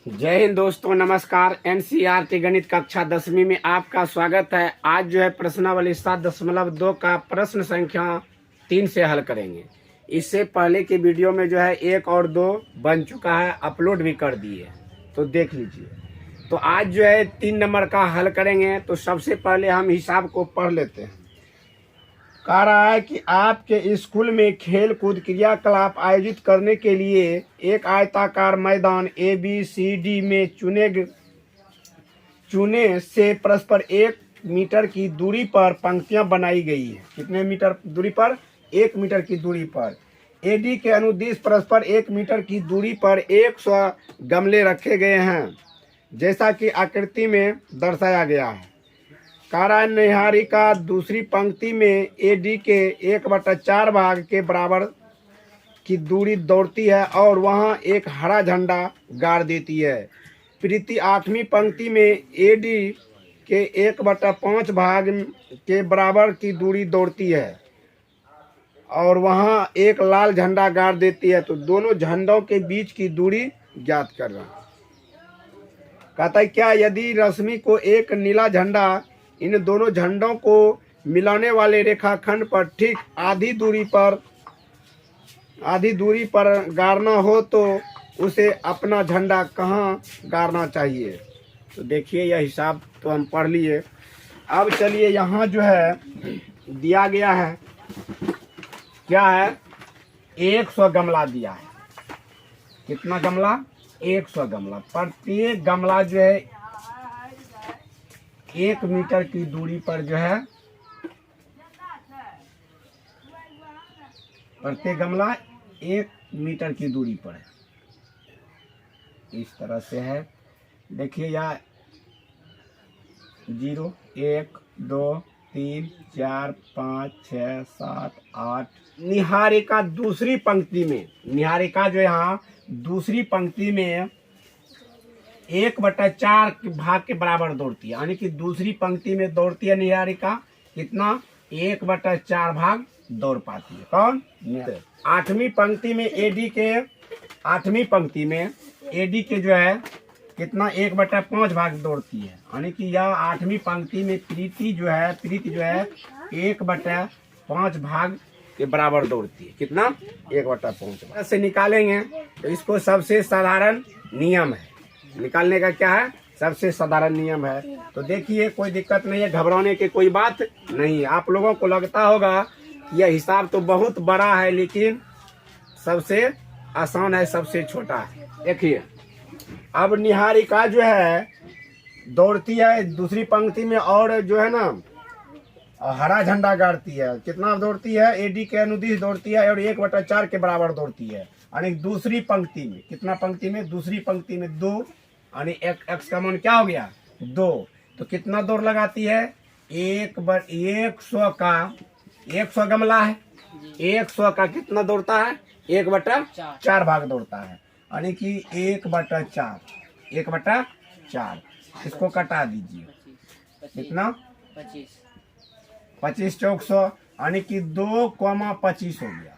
जय हिंद दोस्तों, नमस्कार। एनसीईआरटी गणित कक्षा 10वीं में आपका स्वागत है। आज जो है प्रश्नावली 7.2 का प्रश्न संख्या 3 से हल करेंगे। इससे पहले की वीडियो में जो है 1 और 2 बन चुका है, अपलोड भी कर दिए, तो देख लीजिए। तो आज जो है 3 नंबर का हल करेंगे। तो सबसे पहले हम हिसाब को पढ़ लेते हैं। कह रहा है कि आपके स्कूल में खेल कूद क्रियाकलाप आयोजित करने के लिए एक आयताकार मैदान ABCD में चुने से परस्पर 1 मीटर की दूरी पर पंक्तियां बनाई गई है। कितने मीटर दूरी पर? 1 मीटर की दूरी पर। AD के अनुदिश परस्पर 1 मीटर की दूरी पर 100 गमले रखे गए हैं, जैसा कि आकृति में दर्शाया गया है। कारा निहारिका दूसरी पंक्ति में AD के 1/4 भाग के बराबर की दूरी दौड़ती है और वहां एक हरा झंडा गाड़ देती है। प्रीति 8वीं पंक्ति में AD के 1/5 भाग के बराबर की दूरी दौड़ती है और वहां एक लाल झंडा गाड़ देती है। तो दोनों झंडों के बीच की दूरी ज्ञात करना। कहता है क्या यदि रश्मि को एक नीला झंडा इन दोनों झंडों को मिलाने वाले रेखाखंड पर ठीक आधी दूरी पर गाड़ना हो तो उसे अपना झंडा कहाँ गाड़ना चाहिए। तो देखिए, यह हिसाब तो हम पढ़ लिए। अब चलिए, यहाँ जो है दिया गया है, क्या है, 100 गमला दिया है। कितना गमला? 100 गमला। प्रत्येक गमला जो है 1 मीटर की दूरी पर जो है, प्रत्येक गमला 1 मीटर की दूरी पर है। इस तरह से है। देखिए, यहाँ 0 1 2 3 4 5 6 7 8। निहारिका दूसरी पंक्ति में, निहारिका जो यहाँ दूसरी पंक्ति में 1/4 भाग के बराबर दौड़ती है, यानी कि दूसरी पंक्ति में दौड़ती है निहारिका। कितना? 1/4 भाग दौड़ पाती है। कौन? 8वीं पंक्ति में AD के 8वीं पंक्ति में AD के जो है कितना? 1/5 भाग दौड़ती है, यानी कि यह 8वीं पंक्ति में प्रीति जो है 1/5 भाग के बराबर दौड़ती है। कितना? 1/5 से निकालेंगे तो इसको सबसे साधारण नियम है निकालने का। क्या है? सबसे साधारण नियम है। तो देखिए, कोई दिक्कत नहीं है, घबराने की कोई बात नहीं है। आप लोगों को लगता होगा कि यह हिसाब तो बहुत बड़ा है, लेकिन सबसे आसान है, सबसे छोटा है। देखिए, अब निहारिका जो है दौड़ती है दूसरी पंक्ति में और जो है ना हरा झंडा गाड़ती है। कितना दौड़ती है? AD के अनुदिश दौड़ती है और 1/4 के बराबर दौड़ती है, यानी दूसरी पंक्ति में। कितना पंक्ति में? दूसरी पंक्ति में 2, यानी x का मान क्या हो गया? 2। तो कितना दौड़ लगाती है? 100 का 100 गमला है, 100 का कितना दौड़ता है? 1/4 भाग दौड़ता है, यानी कि 1/4। इसको कटा दीजिए। कितना? 25 चौक 100, यानी कि 2,25 हो गया।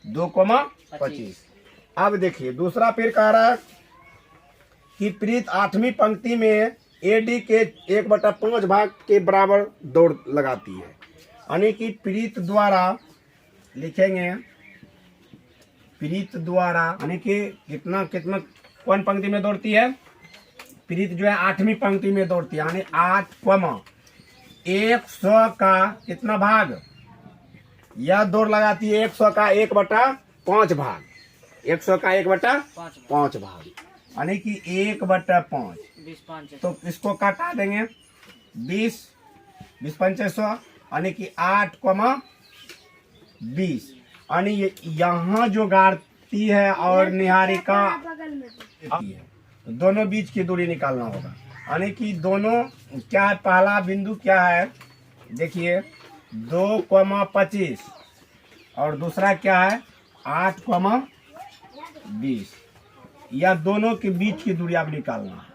2,25। अब देखिए, दूसरा फिर कह रहा है कि प्रीत 8वीं पंक्ति में AD के 1/5 भाग के बराबर दौड़ लगाती है, यानी कि प्रीत द्वारा लिखेंगे, प्रीत द्वारा, यानी कि कितना कौन पंक्ति में दौड़ती है? प्रीत जो है 8वीं पंक्ति में दौड़ती है, यानी 8,100 का कितना भाग? यह दौड़ लगाती है 100 का 1/5 भाग। 100 का 1/5 भाग, यानी कि 1/5। तो इसको काटा देंगे। 20 5 100, यानी कि 8,20, यानी यहाँ जो गाड़ती है और निहारिका, दोनों बीच की दूरी निकालना होगा, यानी कि दोनों क्या है? पहला बिंदु क्या है? देखिए, 2,25 और दूसरा क्या है? 8,20। या दोनों के बीच की दूरी आप निकालना है।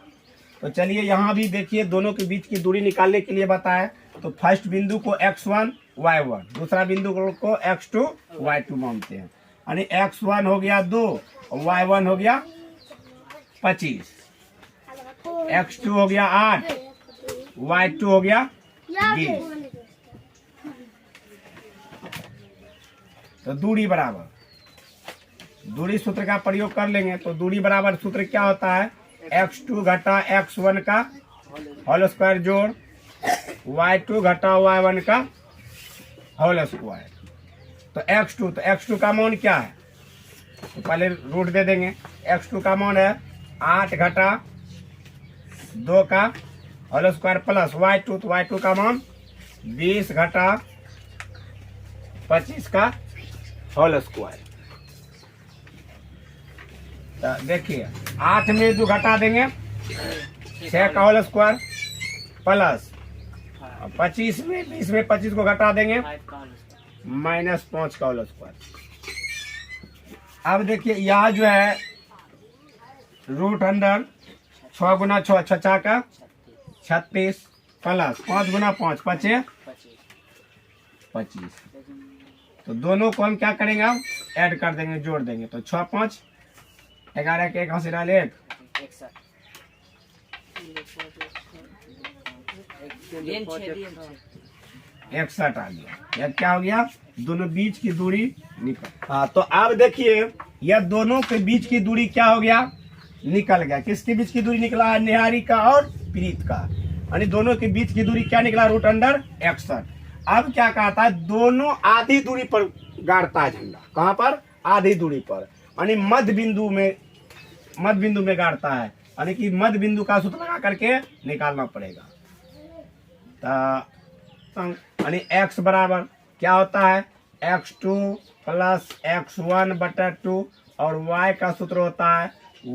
तो चलिए, यहाँ भी देखिए, दोनों के बीच की दूरी निकालने के लिए बताए तो फर्स्ट बिंदु को x1 y1, दूसरा बिंदु को x2 y2 मानते हैं, यानी x1 हो गया 2 और y1 हो गया 25। x2 हो गया 8, y2 हो गया 20। तो दूरी बराबर, दूरी सूत्र का प्रयोग कर लेंगे। तो दूरी बराबर सूत्र क्या होता है, x2 घटा x1 का होल स्क्वायर जोड़ y2 घटा y1 का होल स्क्वायर। तो x2 का मान क्या है, तो पहले रूट दे देंगे। x2 का मान है 8 घटा 2 का होल स्क्वायर प्लस y2, तो y2 का मान 20 घटा 25 का होल स्क्वायर। तो देखिए 8 में 2 घटा देंगे 6 का होल स्क्वायर प्लस 25 में 20 में 25 को घटा देंगे -5 का होल स्क्वायर। अब देखिए यहाँ जो है रूट अंडर 6 गुना 6 6 का 36 प्लस 5 गुना 5 5 25। तो दोनों को हम क्या करेंगे, अब ऐड कर देंगे, जोड़ देंगे। तो 6 5 11 के 1 हाथ से डाल 1 61 आ गया। यह क्या हो गया, दोनों बीच की दूरी निकल। हाँ, तो अब देखिए यह दोनों के बीच की दूरी क्या हो गया, निकल गया। किसके बीच की दूरी निकला है, निहारी का और प्रीत का, यानी दोनों के बीच की दूरी क्या निकला, रूट अंडर 61। अब क्या कहता है, दोनों आधी दूरी पर गाड़ता है झंडा। कहाँ पर, आधी दूरी पर, यानी मध्य बिंदु में गाड़ता है, यानी कि मध्य बिंदु का सूत्र लगा करके निकालना पड़ेगा। यानी x बराबर क्या होता है, x2 प्लस x1 बटा 2 और y का सूत्र होता है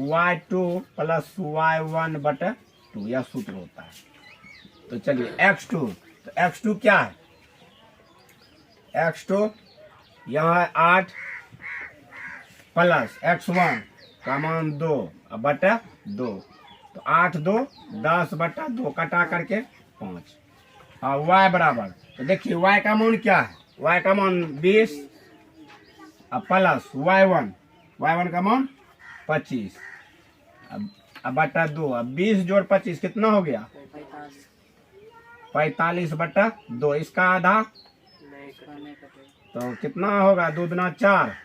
y2 प्लस y1 बटा 2, यह सूत्र होता है। तो चलिए x2, तो x2 क्या है, x2 यहाँ है 8 प्लस x1 का मान 2 बटा 2, तो 8 2 10 बटा 2 कटा करके 5। और y बराबर, तो देखिए y का मान क्या है, y का मान 20 प्लस y1 का मान 25 अब बटा 2। अब 20 जोड़ 25 कितना हो गया, 45 बटा 2। इसका आधा तो कितना होगा, 2 दूना 4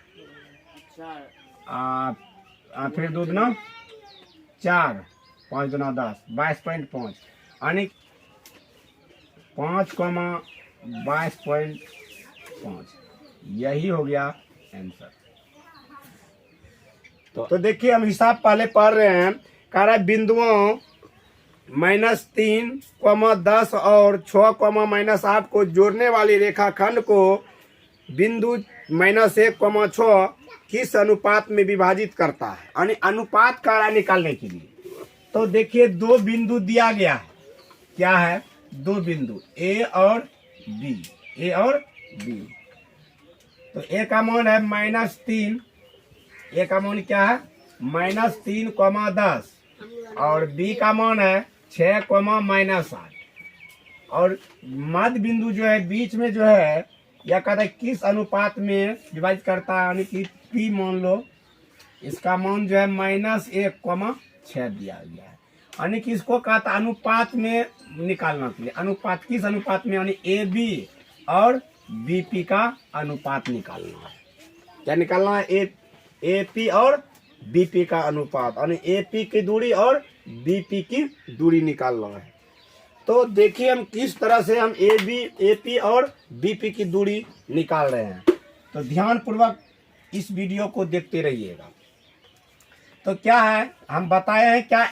फिर 2 दूना 4 5 दूना 10 22.5, यानी 5,22.5 यही हो गया आंसर। तो देखिए हम हिसाब पहले पढ़ रहे हैं, कह रहा है बिंदुओं -3, 10 और 6, -8 को जोड़ने वाली रेखाखंड को बिंदु -1, 6 किस अनुपात में विभाजित करता है, यानी अनुपात का निकालने के लिए। तो देखिए 2 बिंदु दिया गया है, क्या है, 2 बिंदु A और B, तो A का मान है -3, A का मान क्या है -3, 10 और B का मान है 6, -8। और मध्य बिंदु जो है बीच में जो है, यह कहता है किस अनुपात में विभाजित करता है, यानी कि P मान लो, इसका मान जो है -1, 6 दिया गया है, यानी कि इसको कहता है अनुपात में निकालना के लिए। अनुपात किस अनुपात में, यानी AB और BP का अनुपात निकालना है। क्या निकालना है, AP और BP का अनुपात, यानी AP की दूरी और BP की दूरी निकालना है। तो देखिए हम किस तरह से हम AP और BP की दूरी निकाल रहे हैं, तो ध्यान पूर्वक इस वीडियो को देखते रहिएगा। तो क्या है, हम बताए हैं क्या,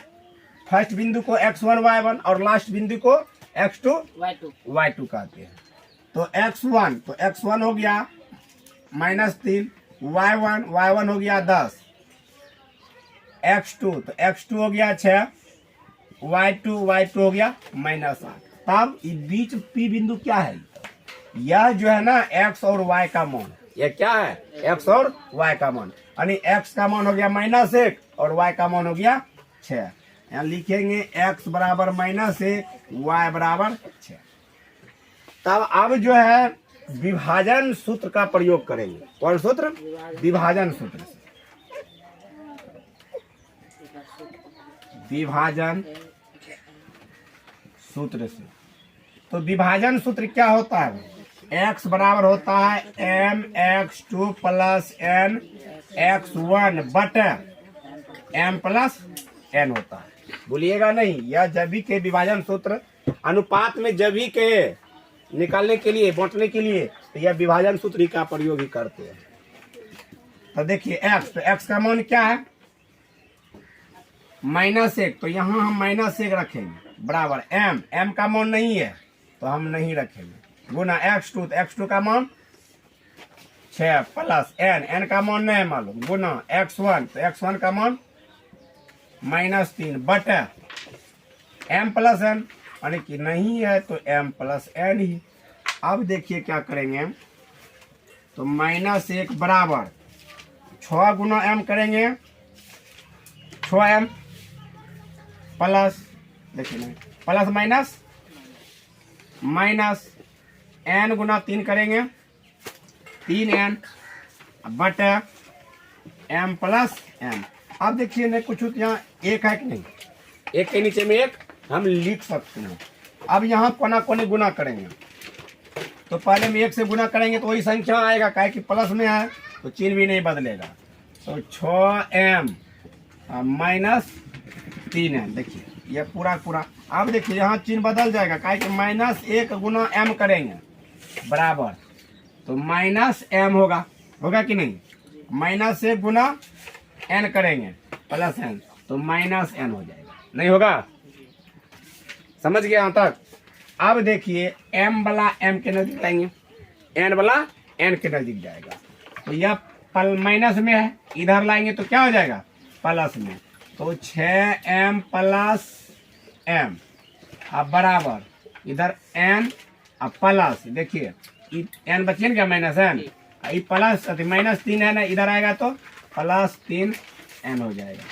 फर्स्ट बिंदु को x1 y1 और लास्ट बिंदु को x2 y2 कहते हैं। तो x1 हो गया -3, y1 हो गया 10, x2 हो गया 6, y2 हो गया -8। तब बीच P बिंदु क्या है, यह जो है ना x और y का मान, यह क्या है, x और y का मान, यानी x का मान हो गया -1 और y का मान हो गया 6। यहाँ लिखेंगे x बराबर -1, y बराबर 6। तब अब जो है विभाजन सूत्र का प्रयोग करेंगे। कौन सूत्र, विभाजन सूत्र से। विभाजन सूत्र से। तो विभाजन सूत्र क्या होता है? x बराबर होता है mx2 प्लस n x1 बटे m प्लस n होता है। भूलिएगा नहीं, यह जभी के विभाजन सूत्र अनुपात में जभी के निकालने के लिए, बांटने के लिए, तो यह विभाजन सूत्र का प्रयोग ही करते हैं। तो देखिए x, तो x का मान क्या है? -1, तो यहाँ हम -1 रखेंगे बराबर m का मान नहीं है तो हम नहीं रखेंगे, गुना x2, तो x2 का मान 6 प्लस n का मान नहीं मालूम, गुना x1, तो x1 का मान -3 बटे m प्लस n, यानी कि नहीं है तो m प्लस n ही। अब देखिए क्या करेंगे, तो -1 बराबर 6 गुना m करेंगे, 6m प्लस, देखिए प्लस माइनस n गुना 3 करेंगे, 3n बटे m प्लस n। अब देखिए नहीं कुछ यहाँ एक है कि नहीं, एक के नीचे में एक हम लिख सकते हैं। अब यहाँ कोना कोने गुना करेंगे, तो पहले में 1 से गुना करेंगे तो वही संख्या आएगा, काहे कि प्लस में है तो चिन्ह भी नहीं बदलेगा। तो 6m माइनस 3n, देखिए ये पूरा। अब देखिए यहाँ चिन्ह बदल जाएगा, काहे कि -1 गुना m करेंगे बराबर, तो -m होगा कि नहीं, -1 गुना n करेंगे प्लस n, तो -n हो जाएगा, नहीं होगा? समझ गए यहाँ तक? अब देखिए m वाला m के नजदीक लाएंगे, n वाला n के नजदीक जाएगा, तो यह माइनस में है, इधर लाएंगे तो क्या हो जाएगा? प्लस में। तो 6m प्लस m अब बराबर इधर n अब प्लस, देखिए n बचिए ना क्या, -n, ये प्लस -3 है ना, इधर आएगा तो प्लस 3n हो जाएगा।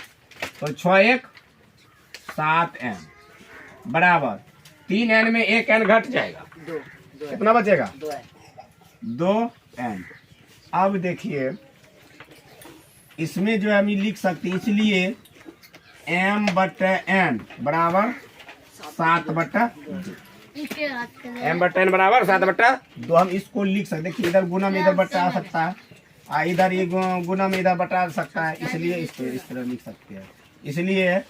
तो 6 1 7n बराबर 3n में 1n घट जाएगा, कितना बचेगा? 2n। अब देखिए इसमें जो है हम लिख सकते हैं, इसलिए m बटे n बराबर 7/2, m बटे n बराबर 7/2 हम इसको लिख सकते। देखिए इधर गुना में इधर बटा आ सकता है, इधर ये गुना में इधर बटा आ सकता है, इसलिए इसको इस तरह लिख सकते हैं। इसलिए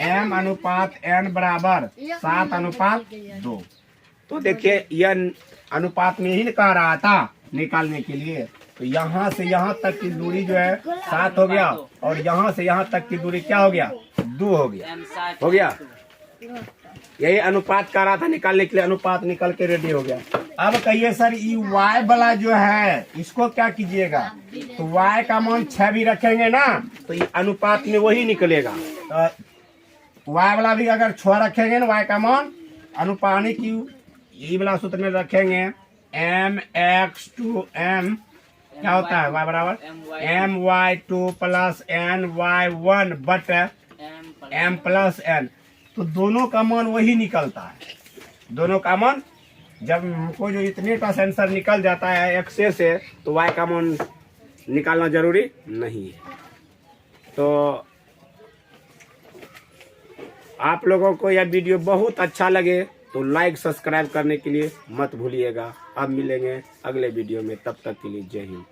m अनुपात n बराबर 7/2। तो देखिए यह अनुपात में ही कह रहा था निकालने के लिए, तो यहाँ से यहाँ तक की दूरी जो है 7 हो गया, और यहाँ से यहाँ तक की दूरी क्या हो गया? 2 हो गया। यही अनुपात कह रहा था निकालने के लिए, अनुपात निकल के रेडी हो गया। अब कहिए सर ये y वाला जो है इसको क्या कीजिएगा? तो y का मान 6 भी रखेंगे ना, तो ये अनुपात में वही निकलेगा। तो y वाला भी अगर 6 रखेंगे ना, y का मान अनुपात की ये वाला सूत्र में रखेंगे, mx2 m क्या होता है? y बराबर my2 प्लस ny1 बटे m प्लस n। तो दोनों का मान वही निकलता है, दोनों का मान। जब हमको जो इतने का आंसर निकल जाता है x से, तो y का मान निकालना जरूरी नहीं है। तो आप लोगों को यह वीडियो बहुत अच्छा लगे तो लाइक सब्सक्राइब करने के लिए मत भूलिएगा। अब मिलेंगे अगले वीडियो में, तब तक के लिए जय हिंद।